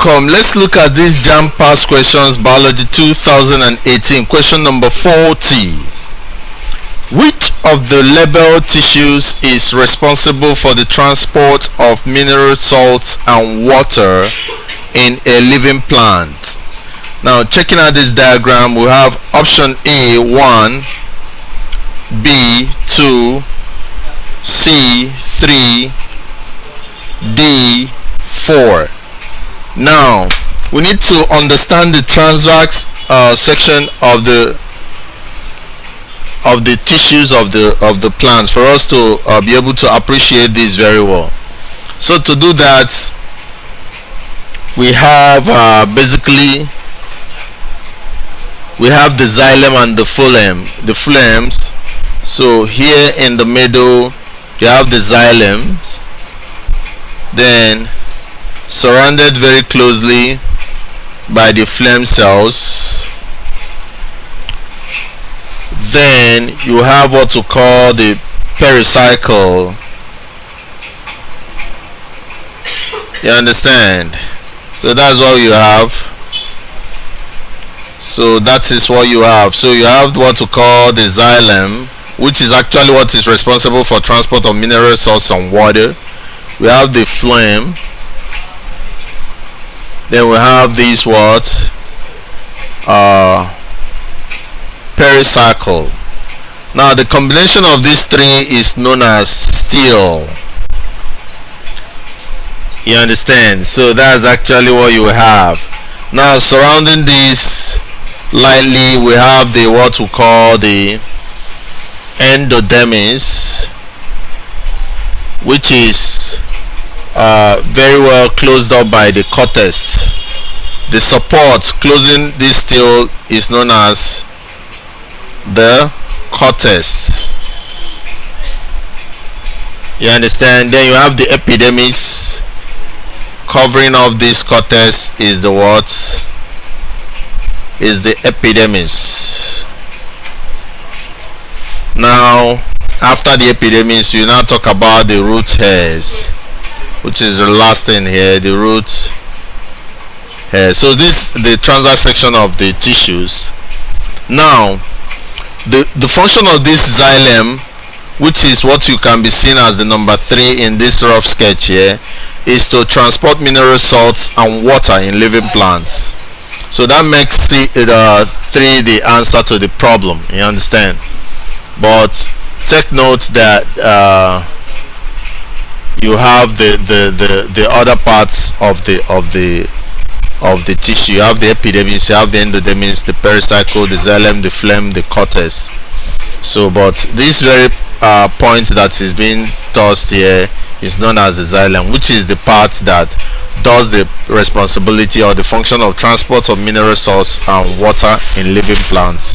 welcome. Let's look at these JAMB past questions, biology 2018. Question number 40. Which of the labeled tissues is responsible for the transport of mineral salts and water in a living plant? Now, checking out this diagram, we have option A 1, B 2, C 3, D 4. Now we need to understand the transverse section of the tissues of the plants for us to be able to appreciate this very well. So to do that, we have basically we have the xylem and the phloems. So here in the middle you have the xylems, then surrounded very closely by the phloem cells. Then you have what we call the pericycle. You understand? So that's what you have. So that is what you have. So you have what we call the xylem, which is actually what is responsible for transport of mineral salts and water. We have the phloem. Then we have these what? Pericycle. Now the combination of these three is known as steel. You understand? So that's actually what you have. Now surrounding this lightly, we have the what we call the endodermis, which is very well closed up by the cortex. The support closing this steel is known as the cortex. You understand? Then you have the epidermis. Covering of this cortex is the what? Is the epidermis. Now after the epidermis, you now talk about the root hairs, which is the last thing here, the root hair. So this the transverse section of the tissues. Now the function of this xylem, which is what you can be seen as the number 3 in this rough sketch here, is to transport mineral salts and water in living plants. So that makes the 3 the answer to the problem. You understand? But take note that you have the other parts of the tissue. You have the epidermis, you have the endodermis, the pericycle, the xylem, the phloem, the cortex. So but this very point that is being tossed here is known as the xylem, which is the part that does the responsibility or the function of transport of mineral salts and water in living plants.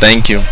Thank you.